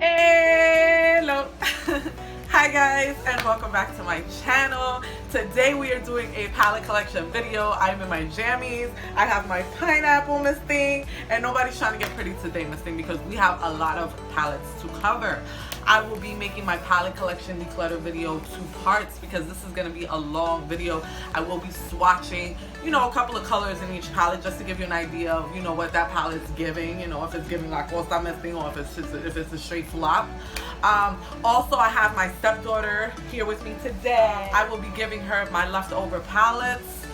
Hello. Hi guys, and welcome back to my channel. Today we are doing a palette collection video. I'm in my jammies. I have my pineapple, Miss Thing, and nobody's trying to get pretty today, Miss Thing, because we have a lot of palettes to cover. I will be making my palette collection declutter video 2 parts because this is going to be a long video. I will be swatching, a couple of colors in each palette just to give you an idea of, what that palette's giving, if it's giving La Costa Miss Thing or if it's a straight flop. Also, I have my stepdaughter here with me today. I will be giving her my leftover palettes.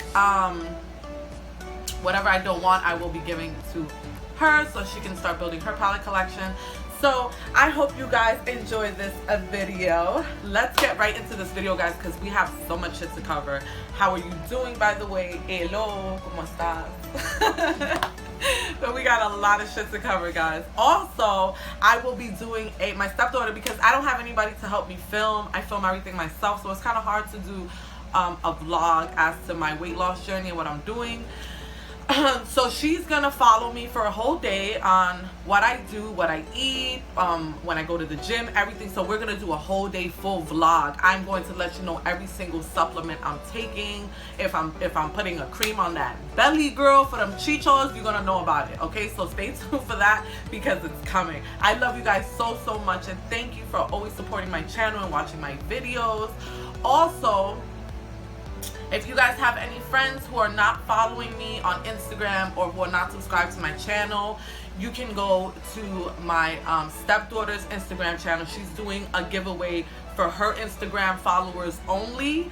Whatever I don't want, I will be giving to her so she can start building her palette collection. So I hope you guys enjoy this video. Let's get right into this video, guys, because we have so much shit to cover. How are you doing, by the way? Hello, ¿cómo estás? But we got a lot of shit to cover, guys. Also, I will be doing my stepdaughter, because I don't have anybody to help me film. I film everything myself, so it's kind of hard to do a vlog as to my weight loss journey and what I'm doing. So she's gonna follow me for a whole day on what I do, what I eat, when I go to the gym, everything. So we're gonna do a whole day full vlog. I'm going to let you know every single supplement I'm taking. If I'm putting a cream on that belly, girl, for them chichos, you're gonna know about it. Okay, so stay tuned for that because it's coming. I love you guys so much, and thank you for always supporting my channel and watching my videos. Also, if you guys have any friends who are not following me on Instagram or who are not subscribed to my channel, you can go to my stepdaughter's Instagram channel. She's doing a giveaway for her Instagram followers only.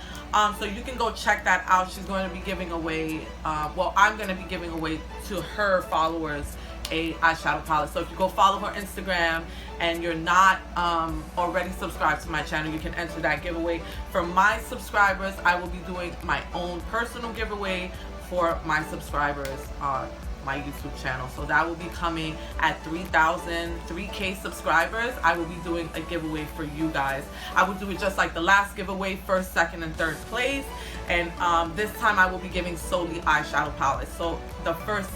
So you can go check that out. She's going to be giving away, I'm going to be giving away to her followers a eyeshadow palette. So if you go follow her Instagram and you're not already subscribed to my channel, you can enter that giveaway. For my subscribers, I will be doing my own personal giveaway for my subscribers on my YouTube channel. So that will be coming at 3K subscribers. I will be doing a giveaway for you guys. I will do it just like the last giveaway, first, second, and third place. And this time I will be giving solely eyeshadow palettes. So the first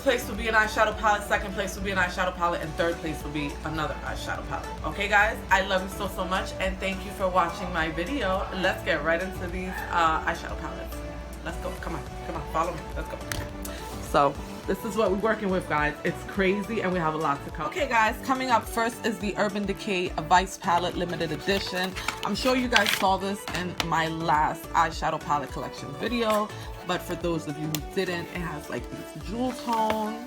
place will be an eyeshadow palette, second place will be an eyeshadow palette, and third place will be another eyeshadow palette. Okay, guys? I love you so much, and thank you for watching my video. Let's get right into these eyeshadow palettes. Let's go. Come on, follow me. Let's go. So this is what we're working with, guys. It's crazy, and we have a lot to cover. Okay, guys, coming up first is the Urban Decay Vice Palette Limited Edition. I'm sure you guys saw this in my last eyeshadow palette collection video, but for those of you who didn't, it has like these jewel tone.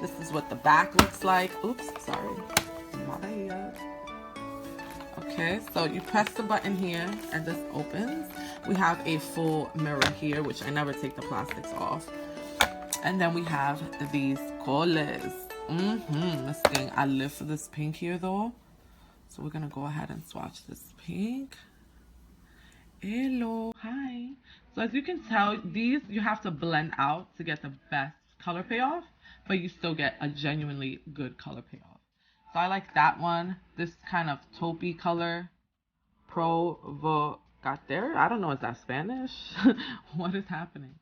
This is what the back looks like. Oops, sorry. My bad. Okay, so you press the button here and this opens. We have a full mirror here, which I never take the plastics off. And then we have these colors. This thing, I live for this pink here though. So we're gonna go ahead and swatch this pink. Hello, hi. So as you can tell, these you have to blend out to get the best color payoff, but you still get a genuinely good color payoff. So I like that one. This kind of taupey color, Provocateur. I don't know, is that Spanish? What is happening?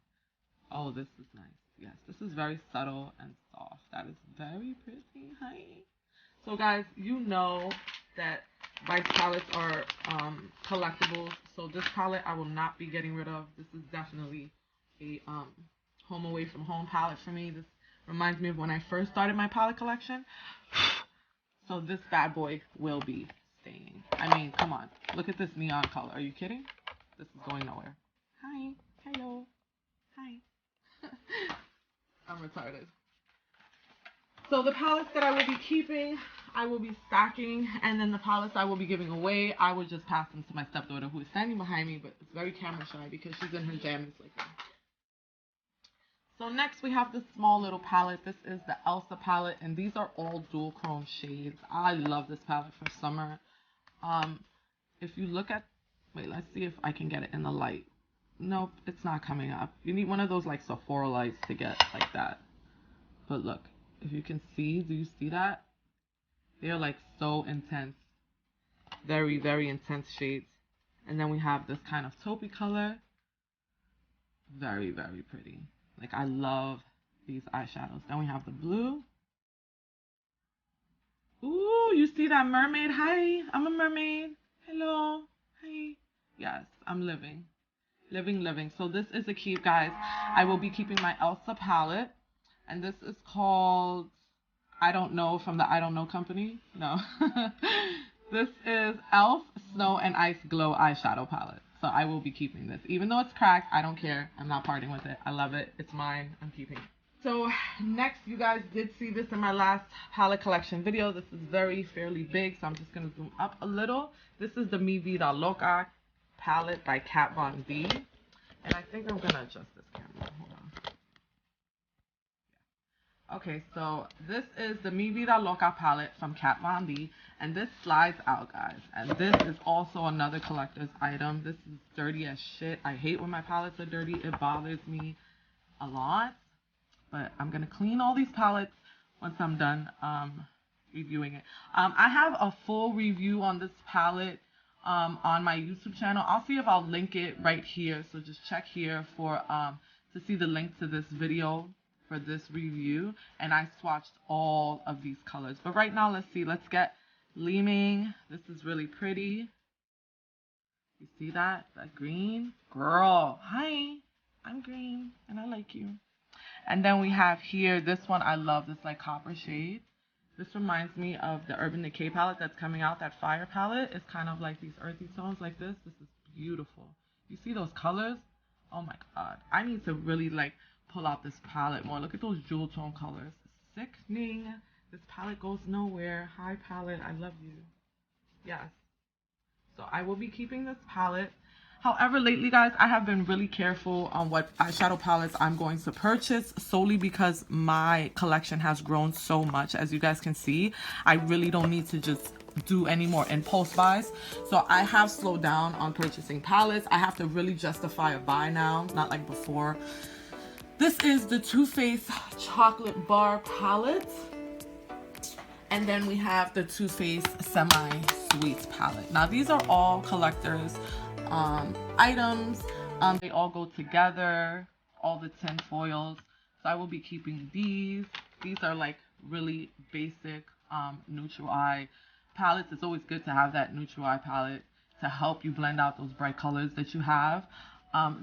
Oh, this is nice. Yes, this is very subtle and soft. That is very pretty. Hi. So guys, you know that Vice palettes are collectibles. So this palette I will not be getting rid of. This is definitely a home away from home palette for me. This reminds me of when I first started my palette collection. So this bad boy will be staying. I mean, come on. Look at this neon color. Are you kidding? This is going nowhere. Hi. Hello. Hi. I'm retarded. So the palettes that I will be keeping, I will be stacking, and then the palettes I will be giving away, I will just pass them to my stepdaughter, who is standing behind me, but it's very camera shy because she's in her jammies like that. So next we have this small little palette. This is the Elta Palette, and these are all dual chrome shades. I love this palette for summer. If you look at, wait, let's see if I can get it in the light. Nope, it's not coming up. You need one of those like Sephora lights to get like that. But look, if you can see, do you see that? They're like so intense. Very, very intense shades. And then we have this kind of taupey color. Very, very pretty. Like, I love these eyeshadows. Then we have the blue. Ooh, you see that mermaid? Hi, I'm a mermaid. Hello. Hi. Yes, I'm living. Living. So this is a keep, guys. I will be keeping my Elta palette. And this is called, I don't know, from the I don't know company. No. This is Elf Snow and Ice Glow eyeshadow palette. So I will be keeping this. Even though it's cracked, I don't care. I'm not parting with it. I love it. It's mine. I'm keeping it. So next, you guys did see this in my last palette collection video. This is fairly big, so I'm just going to zoom up a little. This is the Vida Loca palette by Kat Von D. And I think I'm going to adjust this camera. Hold on. Okay, so this is the Mi Vida Loca palette from Kat Von D. And this slides out, guys. And this is also another collector's item. This is dirty as shit. I hate when my palettes are dirty. It bothers me a lot. But I'm going to clean all these palettes once I'm done reviewing it. I have a full review on this palette on my YouTube channel. I'll see if I'll link it right here. So just check here for to see the link to this video for this review. And I swatched all of these colors. But right now, let's see. Let's get Gleaming. This is really pretty. You see that? That green? Girl, hi. I'm green and I like you. And then we have here, this one I love, this like copper shade. This reminds me of the Urban Decay palette that's coming out, that Fire palette. It's kind of like these earthy tones like this. This is beautiful. You see those colors? Oh my god. I need to really like pull out this palette more. Look at those jewel tone colors. Sickening. This palette goes nowhere. Hi palette, I love you. Yes. So I will be keeping this palette. However, lately, guys, I have been really careful on what eyeshadow palettes I'm going to purchase solely because my collection has grown so much. As you guys can see, I really don't need to just do any more impulse buys. So I have slowed down on purchasing palettes. I have to really justify a buy now, not like before. This is the Too Faced Chocolate Bar palette. And then we have the Too Faced Semi-Sweet palette. Now, these are all collectors items. They all go together, all the tin foils. So I will be keeping these. These are like really basic neutral eye palettes. It's always good to have that neutral eye palette to help you blend out those bright colors that you have.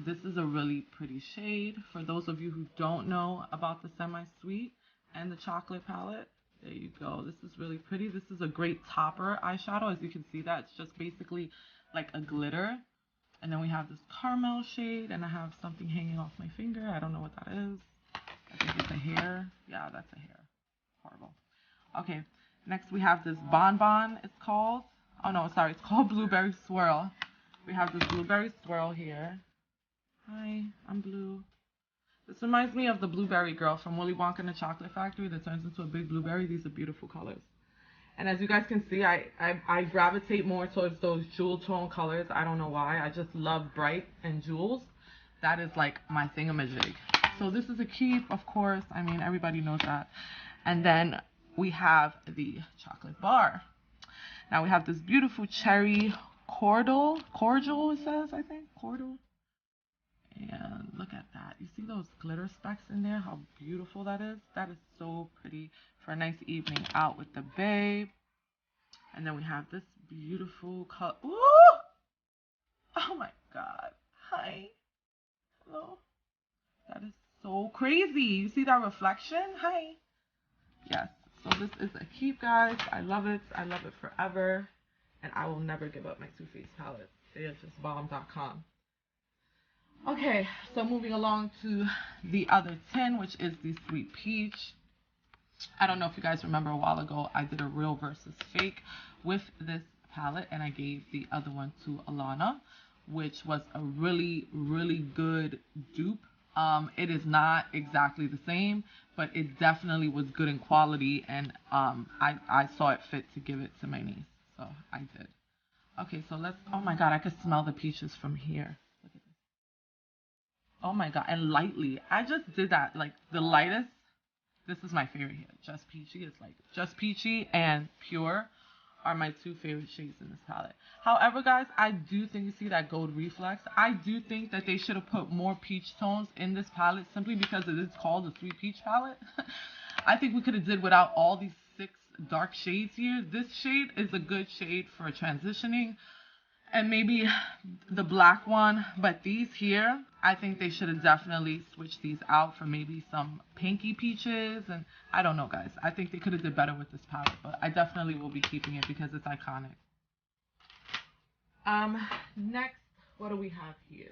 This is a really pretty shade. For those of you who don't know about the Semi-Sweet and the chocolate palette, there you go. This is really pretty. This is a great topper eyeshadow. As you can see, that it's just basically like a glitter. And then we have this caramel shade, and I have something hanging off my finger. I don't know what that is. I think it's a hair. Yeah, that's a hair. Horrible. Okay, next we have this Bonbon, it's called. Oh no, sorry, it's called Blueberry Swirl. We have this Blueberry Swirl here. Hi, I'm blue. This reminds me of the Blueberry Girl from Willy Wonka and the Chocolate Factory that turns into a big blueberry. These are beautiful colors. And as you guys can see, I gravitate more towards those jewel tone colors. I don't know why. I just love bright and jewels. That is like my thingamajig. So this is a keep, of course. I mean, everybody knows that. And then we have the chocolate bar. Now we have this beautiful cherry cordial it says, I think. Cordial. And look at that. You see those glitter specks in there? How beautiful that is. That is so pretty for a nice evening out with the babe. And then we have this beautiful color. Ooh! Oh my god. Hi. Hello. That is so crazy. You see that reflection? Hi. Yes. So this is a keep, guys. I love it. I love it forever. And I will never give up my Too Faced palettes. They are just bomb.com. Okay, so moving along to the other tin, which is the Sweet Peach. I don't know if you guys remember a while ago, I did a real versus fake with this palette, and I gave the other one to Alana, which was a really, really good dupe. It is not exactly the same, but it definitely was good in quality, and I saw it fit to give it to my niece, so I did. Okay, so let's, oh my god, I could smell the peaches from here. Look at this. Oh my god, and lightly. I just did that, like the lightest. This is my favorite here. Just Peachy. It's like Just Peachy and Pure are my two favorite shades in this palette. However, guys, I do think, you see that gold reflex? I do think that they should have put more peach tones in this palette simply because it is called the Sweet Peach palette. I think we could have did without all these dark shades here. This shade is a good shade for transitioning, and maybe the black one, but these here, I think they should have definitely switched these out for maybe some pinky peaches, and I don't know, guys. I think they could have did better with this palette, but I definitely will be keeping it because it's iconic. Next, what do we have here?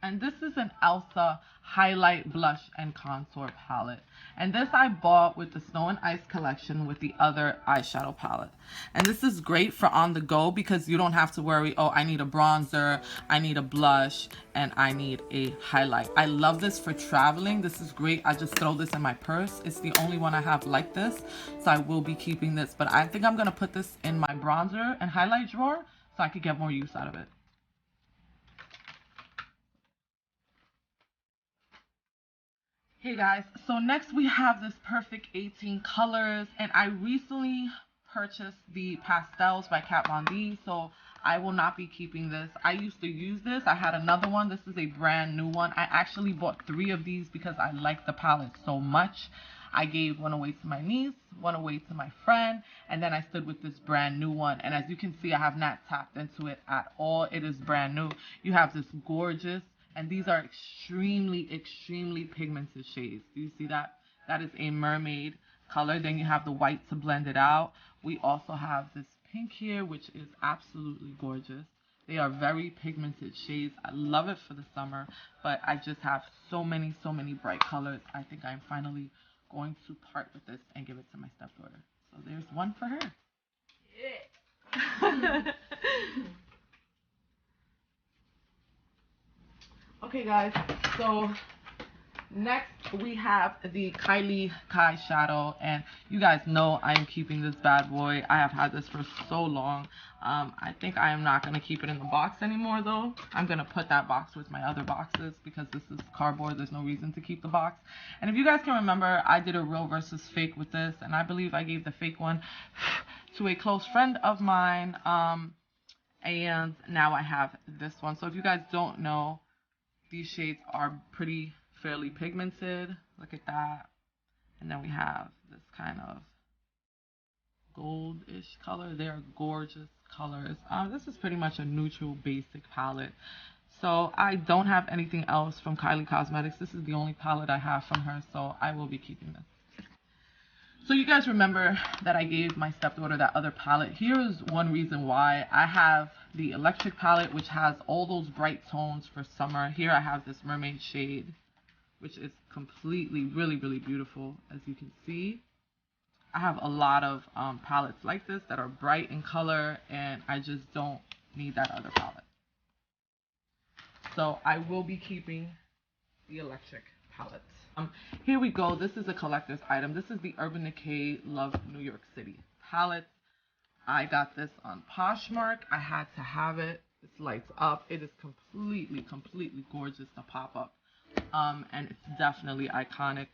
And this is an Elta highlight blush and contour palette, and this I bought with the Snow and Ice collection with the other eyeshadow palette. And this is great for on the go because you don't have to worry, oh, I need a bronzer, I need a blush, and I need a highlight. I love this for traveling. This is great. I just throw this in my purse. It's the only one I have like this, so I will be keeping this, but I think I'm gonna put this in my bronzer and highlight drawer so I could get more use out of it. Hey guys, so next we have this Perfect 18 colors, and I recently purchased the pastels by Kat Von D, so I will not be keeping this. I used to use this. I had another one. This is a brand new one. I actually bought 3 of these because I like the palette so much. I gave one away to my niece, one away to my friend, and then I stood with this brand new one. And as you can see, I have not tapped into it at all. It is brand new. You have this gorgeous, and these are extremely pigmented shades. Do you see that? That is a mermaid color. Then you have the white to blend it out. We also have this pink here, which is absolutely gorgeous. They are very pigmented shades. I love it for the summer, but I just have so many bright colors. I think I'm finally going to part with this and give it to my stepdaughter. So there's one for her. Yeah. Okay guys, so next we have the Kylie shadow, and you guys know I'm keeping this bad boy. I have had this for so long. I think I am not going to keep it in the box anymore though. I'm going to put that box with my other boxes because this is cardboard. There's no reason to keep the box. And if you guys can remember, I did a real versus fake with this, and I believe I gave the fake one to a close friend of mine. And now I have this one. So if you guys don't know, these shades are fairly pigmented. Look at that. And then we have this kind of goldish color. They're gorgeous colors. This is pretty much a neutral basic palette. So I don't have anything else from Kylie Cosmetics. This is the only palette I have from her, so I will be keeping this. So you guys remember that I gave my stepdaughter that other palette. Here is one reason why. I have the Electric palette, which has all those bright tones for summer. Here I have this mermaid shade, which is completely, really beautiful, as you can see. I have a lot of palettes like this that are bright in color, and I just don't need that other palette. So I will be keeping the Electric palette. Here we go. This is a collector's item. This is the Urban Decay Love New York City palette. I got this on Poshmark. I had to have it. This lights up. It is completely gorgeous to pop up. And it's definitely iconic.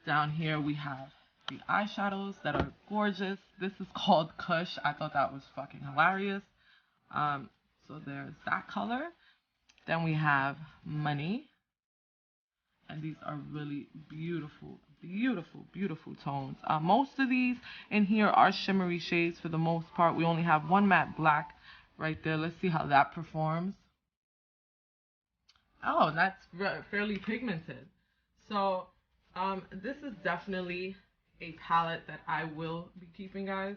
Down here we have the eyeshadows that are gorgeous. This is called Kush. I thought that was fucking hilarious. So there's that color. Then we have Money. And these are really beautiful tones. Most of these in here are shimmery shades for the most part. We only have one matte black right there. Let's see how that performs. Oh, that's fairly pigmented. So this is definitely a palette that I will be keeping, guys.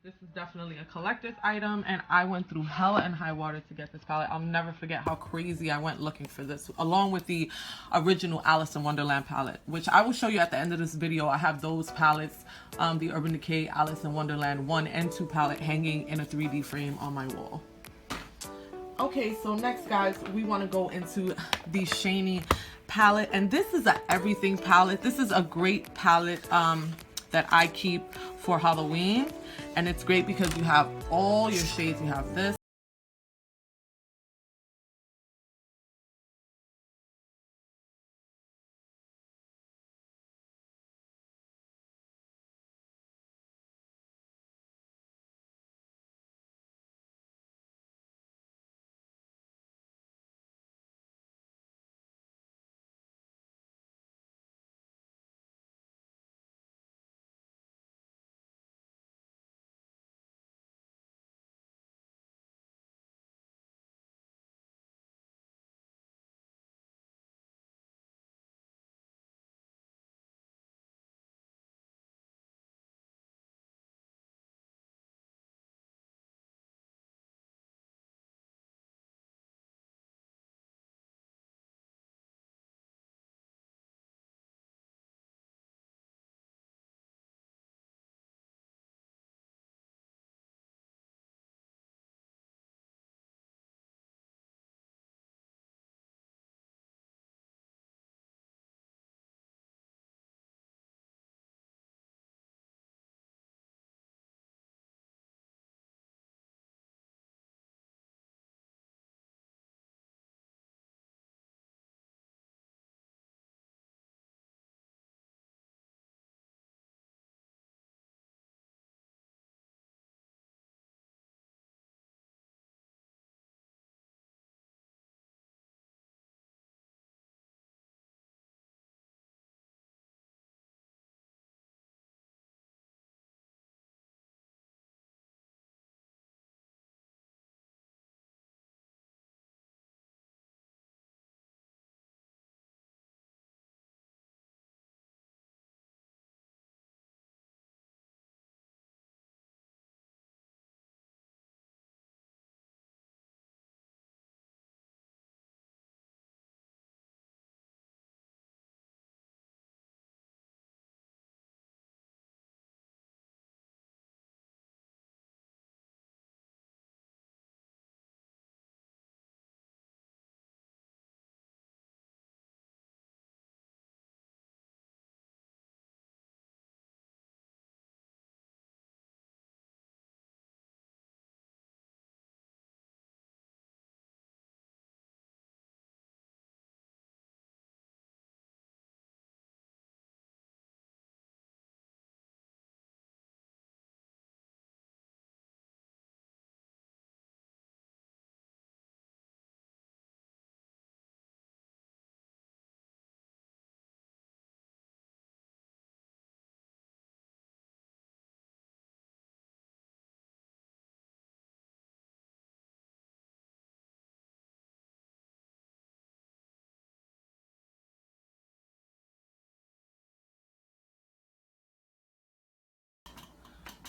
This is definitely a collector's item, and I went through hell and high water to get this palette. I'll never forget how crazy I went looking for this, along with the original Alice in Wonderland palette, which I will show you at the end of this video. I have those palettes, the Urban Decay Alice in Wonderland 1 and 2 palette hanging in a 3D frame on my wall. Okay, so next, guys, we want to go into the Shany palette, and this is a everything palette. This is a great palette that I keep for Halloween, and it's great because you have all your shades. You have this,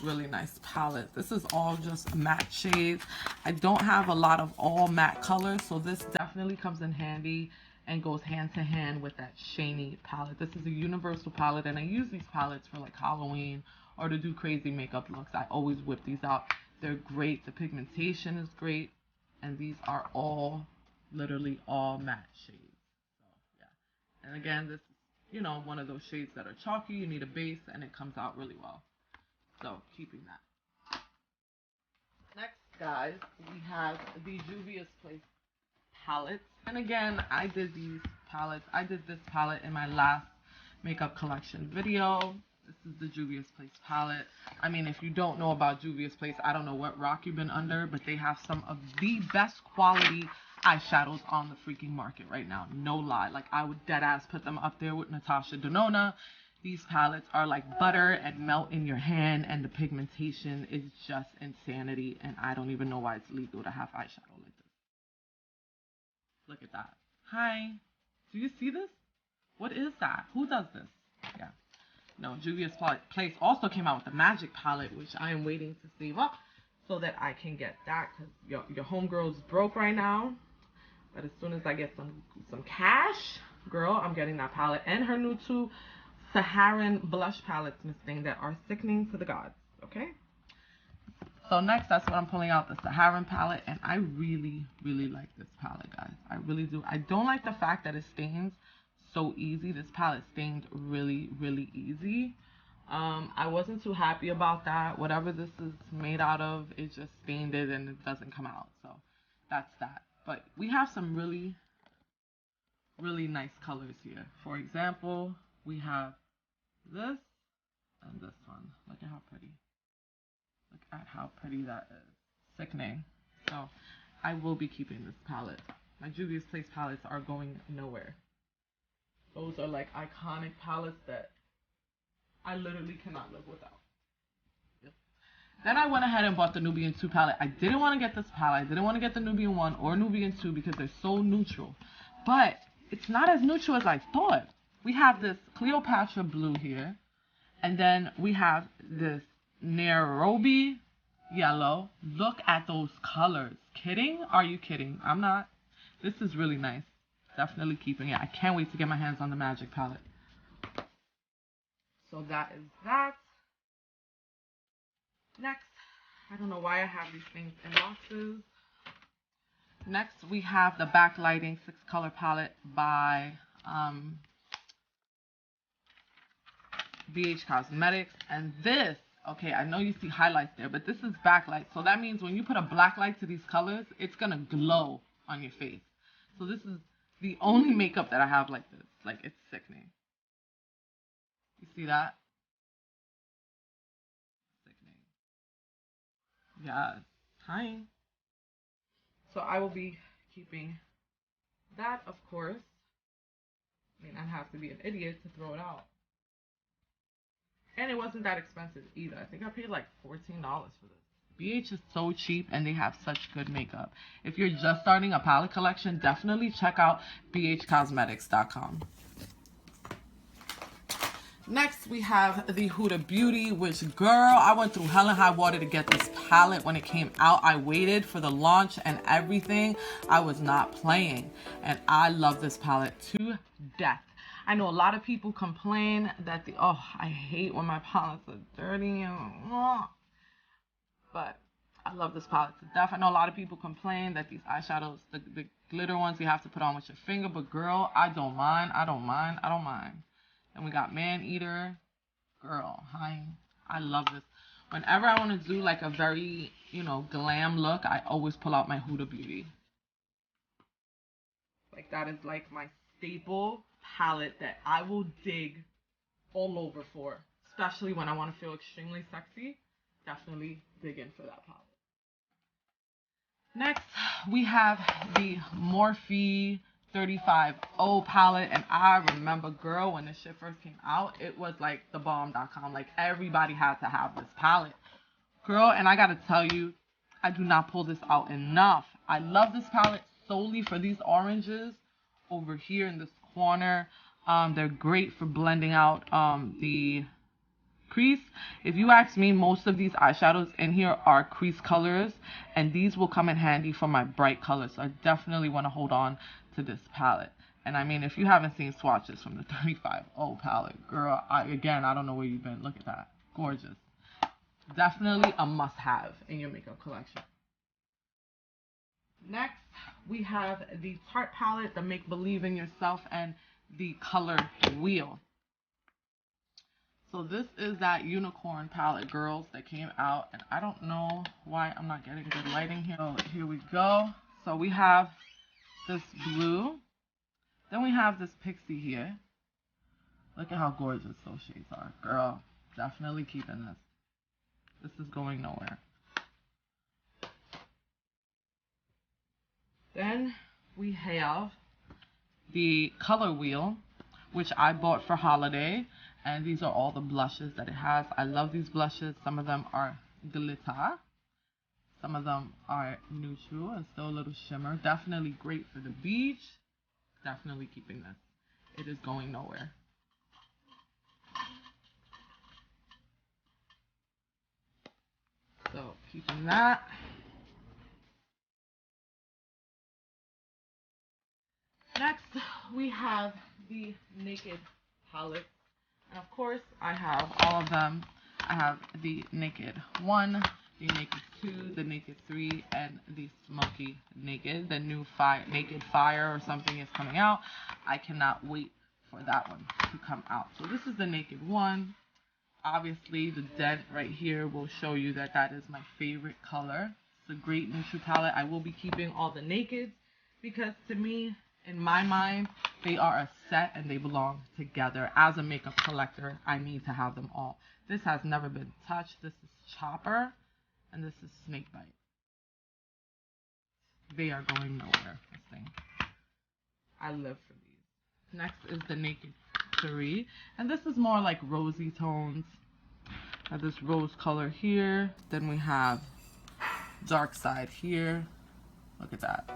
really nice palette. This is all just matte shades. I don't have a lot of all matte colors, so this definitely comes in handy and goes hand to hand with that shiny palette. This is a universal palette, and I use these palettes for like Halloween or to do crazy makeup looks. I always whip these out. They're great. The pigmentation is great, and these are all literally all matte shades. So yeah, and again, this is, you know, one of those shades that are chalky. You need a base, and it comes out really well. So keeping that. Next, guys, we have the Julius Place palettes. And again, I did these palettes. I did this palette in my last makeup collection video. This is the Julius Place palette. I mean, if you don't know about Julius Place, I don't know what rock you've been under, but they have some of the best quality eyeshadows on the freaking market right now. No lie. Like, I would dead ass put them up there with Natasha Denona. These palettes are like butter and melt in your hand, and the pigmentation is just insanity, and I don't even know why it's legal to have eyeshadow like this. Look at that. Hi. Do you see this? What is that? Who does this? Yeah. No, Julius Place also came out with a magic palette, which I am waiting to save up so that I can get that, because your homegirl's broke right now. But as soon as I get some cash, girl, I'm getting that palette and her new two Saharan blush palettes, Miss Thing, that are sickening to the gods, okay? So next, that's what I'm pulling out, the Saharan palette, and I really, really like this palette, guys. I really do. I don't like the fact that it stains so easy. This palette stained really, really easy. I wasn't too happy about that. Whatever this is made out of, it just stained it and it doesn't come out. So that's that. But we have some really, really nice colors here. For example, we have this and this one. Look at how pretty. Look at how pretty that is. Sickening. So I will be keeping this palette. My Julius Place palettes are going nowhere. Those are like iconic palettes that I literally cannot live without. Yep. Then I went ahead and bought the Nubian 2 palette. I didn't want to get this palette. I didn't want to get the Nubian 1 or Nubian 2 because they're so neutral. But it's not as neutral as I thought. We have this Cleopatra blue here. And then we have this Nairobi yellow. Look at those colors. Kidding? Are you kidding? I'm not. This is really nice. Definitely keeping it. I can't wait to get my hands on the magic palette. So that is that. Next, I don't know why I have these things in boxes. Next, we have the Backlighting 6-color palette by BH Cosmetics. And this, okay, I know you see highlights there, but this is backlight. So that means when you put a black light to these colors, it's going to glow on your face. So this is the only makeup that I have like this. Like, it's sickening. You see that? Sickening. Yes. Hi. So I will be keeping that, of course. I mean, I'd have to be an idiot to throw it out. And it wasn't that expensive either. I think I paid like $14 for this. BH is so cheap and they have such good makeup. If you're just starting a palette collection, definitely check out bhcosmetics.com. Next, we have the Huda Beauty, which, girl, I went through hell and high water to get this palette when it came out. I waited for the launch and everything. I was not playing. And I love this palette to death. I know a lot of people complain that I hate when my palettes are dirty. But I love this palette to death. I know a lot of people complain that these eyeshadows, the glitter ones, you have to put on with your finger. But girl, I don't mind. I don't mind. I don't mind. And we got Man Eater. Girl, hi. I love this. Whenever I want to do like a very, glam look, I always pull out my Huda Beauty. Like, that is like my staple palette that I will dig all over for. Especially when I want to feel extremely sexy. Definitely dig in for that palette. Next, we have the Morphe 35O palette, and I remember, girl, when this shit first came out, it was like the bomb.com. Like, everybody had to have this palette, girl. And I gotta tell you, I do not pull this out enough. I love this palette solely for these oranges over here in this corner. They're great for blending out the crease. If you ask me, most of these eyeshadows in here are crease colors, and these will come in handy for my bright colors. So I definitely want to hold on to this palette. And I mean, if you haven't seen swatches from the 35O palette, girl, I don't know where you've been. Look at that. Gorgeous. Definitely a must-have in your makeup collection. Next, we have the Tarte palette, the Make Believe in Yourself, and the Color Wheel. So this is that unicorn palette, girls, that came out, and I don't know why I'm not getting good lighting here. So here we go. So we have this blue. Then we have this pixie here. Look at how gorgeous those shades are. Girl, definitely keeping this. This is going nowhere. Then we have the Color Wheel, which I bought for holiday. And these are all the blushes that it has. I love these blushes. Some of them are glitter. Some of them are neutral and still a little shimmer. Definitely great for the beach. Definitely keeping this. It is going nowhere. So keeping that. Next, we have the Naked palette. And of course, I have all of them. I have the Naked 1, the Naked 2, the Naked 3, and the Smoky Naked. The new Naked Fire or something is coming out. I cannot wait for that one to come out. So this is the Naked 1. Obviously, the dent right here will show you that that is my favorite color. It's a great neutral palette. I will be keeping all the Nakeds because to me, in my mind, they are a set and they belong together. As a makeup collector, I need to have them all. This has never been touched. This is Chopper, and this is Snakebite. They are going nowhere, this thing. I live for these. Next is the Naked 3, and this is more like rosy tones. I have this rose color here. Then we have Dark Side here. Look at that.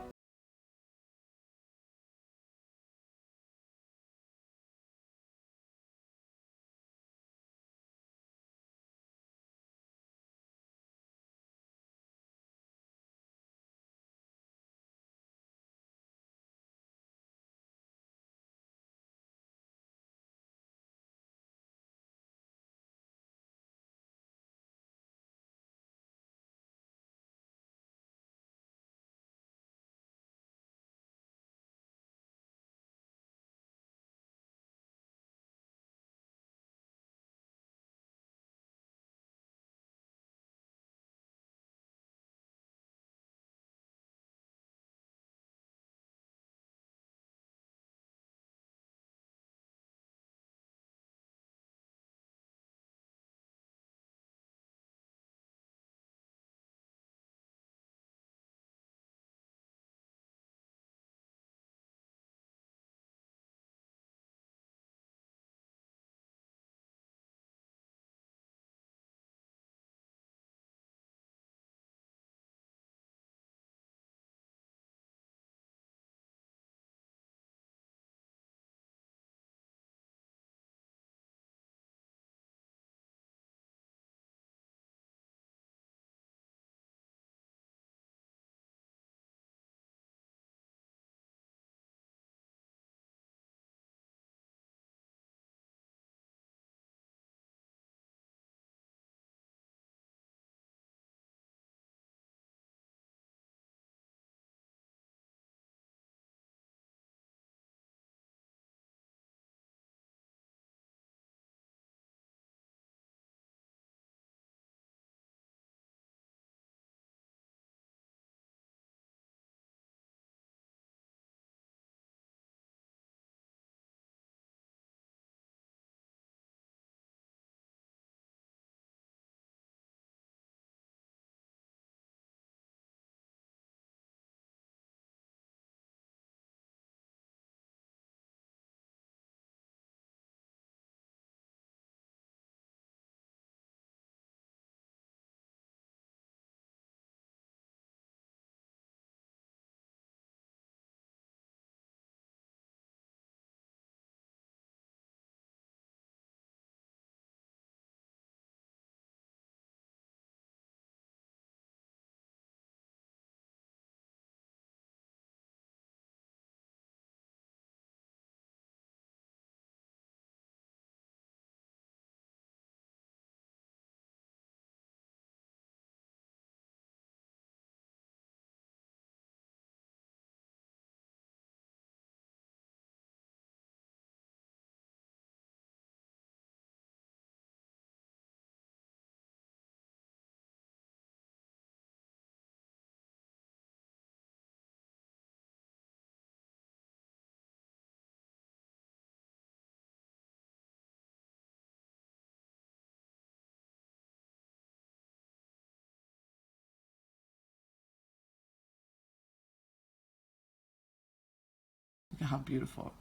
at how beautiful.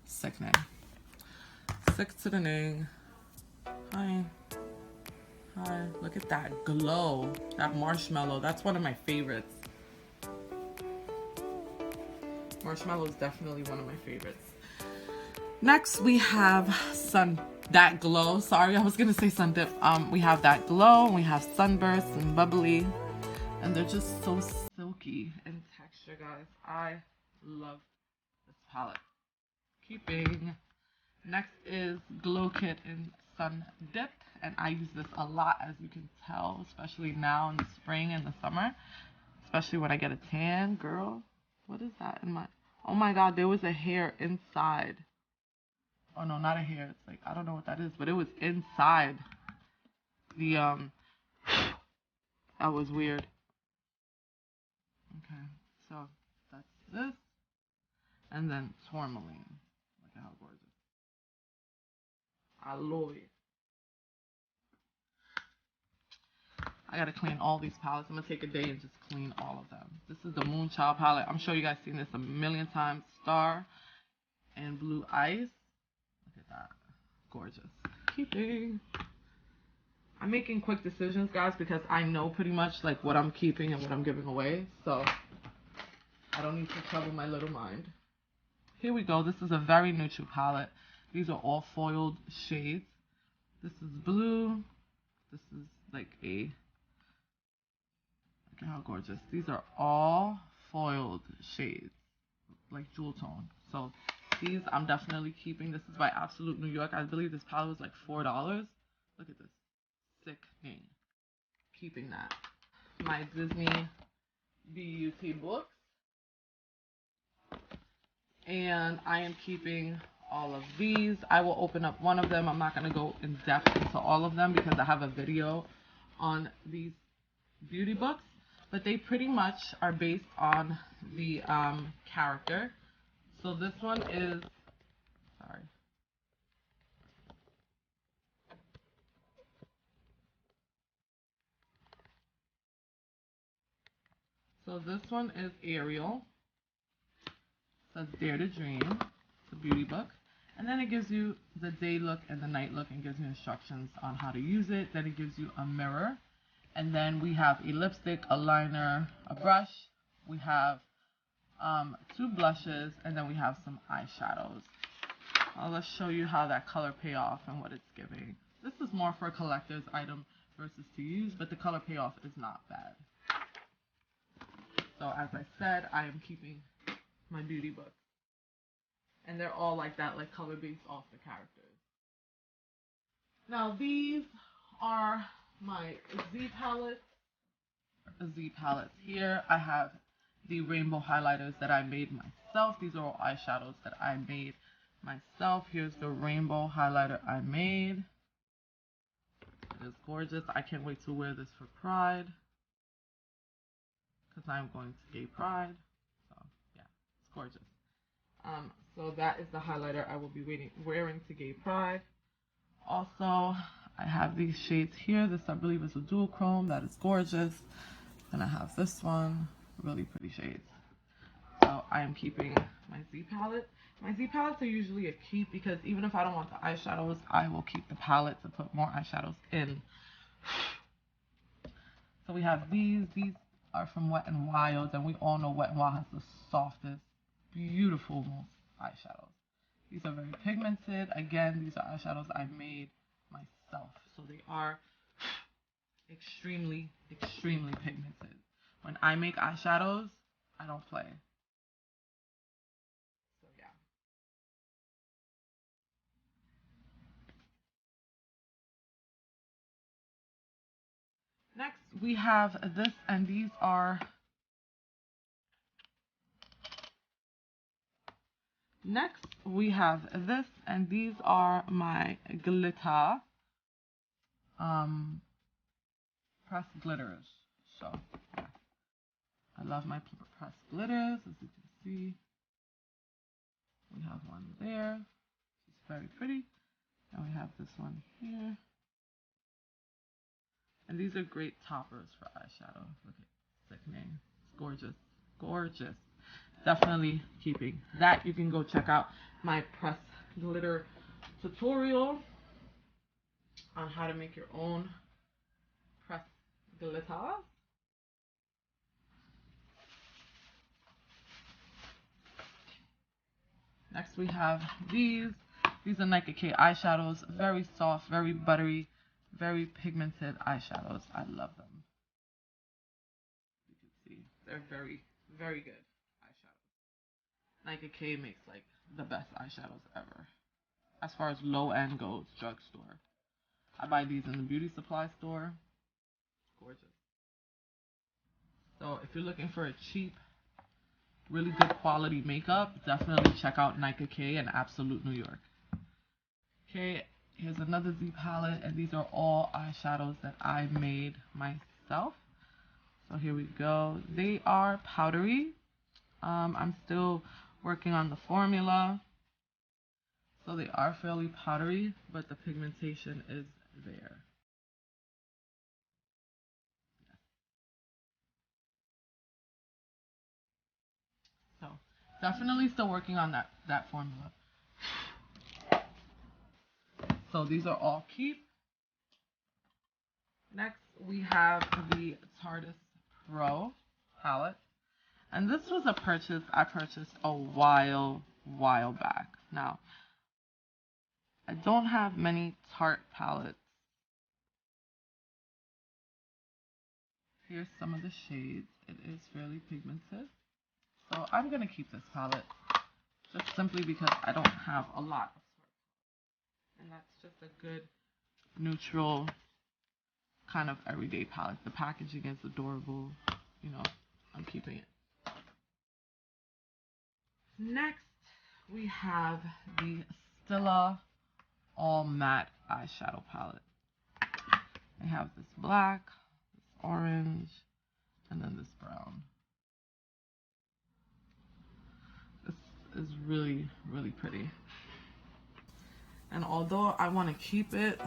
Sickening. Sick to the ning. Hi. Hi. Look at that glow. That marshmallow. That's one of my favorites. Marshmallow is definitely one of my favorites. Next, we have that glow. Sorry, I was gonna say sun dip. We have that glow, and we have sunburst and bubbly, and they're just so silky in texture, guys. I love this palette. Keeping. Next is Glow Kit in Sun Dip, and I use this a lot, as you can tell, especially now in the spring and the summer, especially when I get a tan. Girl, what is that in my? Oh my God, there was a hair inside. Oh no, not a hair. It's like, I don't know what that is, but it was inside the that was weird. Okay, so that's this, and then tourmaline. Look at how gorgeous. I love it. I gotta clean all these palettes. I'm gonna take a day and just clean all of them. This is the Moonchild palette. I'm sure you guys seen this a million times. Star and Blue Ice. Look at that. Gorgeous. Keeping. I'm making quick decisions, guys, because I know pretty much like what I'm keeping and what I'm giving away. So I don't need to trouble my little mind. Here we go. This is a very neutral palette. These are all foiled shades. This is blue. This is like a... Look at how gorgeous. These are all foiled shades, like jewel tone. So these I'm definitely keeping. This is by Absolute New York. I believe this palette was like $4. Look at this. Sickening. Keeping that. My Disney Beauty books. And I am keeping all of these. I will open up one of them. I'm not going to go in depth into all of them because I have a video on these beauty books. But they pretty much are based on the character. So this one is, sorry. So this one is Ariel. It says Dare to Dream. It's a beauty book. And then it gives you the day look and the night look and gives you instructions on how to use it. Then it gives you a mirror. And then we have a lipstick, a liner, a brush. We have 2 blushes, and then we have some eyeshadows. Let's show you how that color payoff and what it's giving. This is more for a collector's item versus to use, but the color payoff is not bad. So as I said, I am keeping my beauty books. And they're all like that, like color based off the characters. Now these are my Z palettes. Here I have the rainbow highlighters that I made myself. These are all eyeshadows that I made myself. Here's the rainbow highlighter I made. It is gorgeous. I can't wait to wear this for Pride, because I'm going to Gay Pride. So yeah, it's gorgeous. So that is the highlighter I will be wearing to Gay Pride. Also, I have these shades here. This I believe is a duochrome. That is gorgeous. And I have this one. Really pretty shades. So I am keeping my Z palette. My Z palettes are usually a keep because even if I don't want the eyeshadows, I will keep the palette to put more eyeshadows in. So we have these. These are from Wet n Wild, and we all know Wet n Wild has the softest, beautiful eyeshadows. These are very pigmented. Again, these are eyeshadows I made myself. So they are extremely, extremely pigmented. When I make eyeshadows, I don't play. So yeah. Next, we have this, and these are... Next, we have this, and these are my glitter pressed glitters. So, yeah. I love my pressed glitters, as you can see. We have one there. It's very pretty. And we have this one here. And these are great toppers for eyeshadow. Look at sickening. It's gorgeous. Gorgeous. definitely keeping. That you can go check out my press glitter tutorial on how to make your own press glitter. Next we have these. These are Nike K eyeshadows. Very soft, very buttery, very pigmented eyeshadows. I love them. You can see they're very, very good eyeshadows. Nike K makes like the best eyeshadows ever. As far as low end goes, drugstore. I buy these in the beauty supply store. Gorgeous. So if you're looking for a cheap, really good quality makeup, definitely check out Nike K and Absolute New York. Okay, here's another Z palette, and these are all eyeshadows that I made myself. So here we go. They are powdery. I'm still working on the formula. So they are fairly powdery, but the pigmentation is there. So definitely still working on that formula. So these are all keep. Next we have the Tarte Pro palette. And this was a purchase I purchased a while back. Now, I don't have many Tarte palettes. Here's some of the shades. It is fairly pigmented. So I'm going to keep this palette just simply because I don't have a lot of Tarte. And that's just a good neutral kind of everyday palette. The packaging is adorable. You know, I'm keeping it. Next, we have the Stila All Matte Eyeshadow Palette. I have this black, this orange, and then this brown. This is really, really pretty. And although I want to keep it,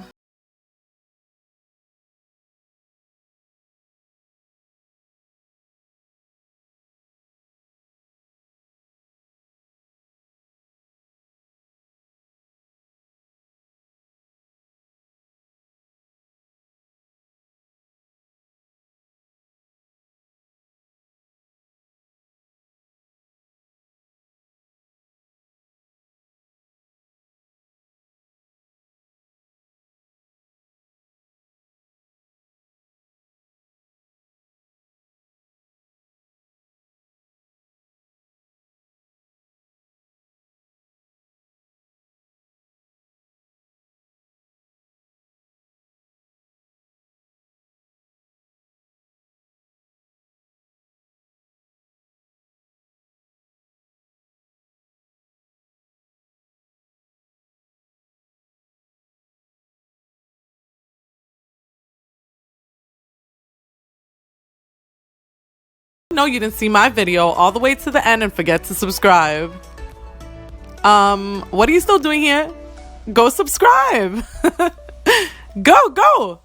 no, you didn't see my video all the way to the end and forget to subscribe. What are you still doing here? Go subscribe. Go.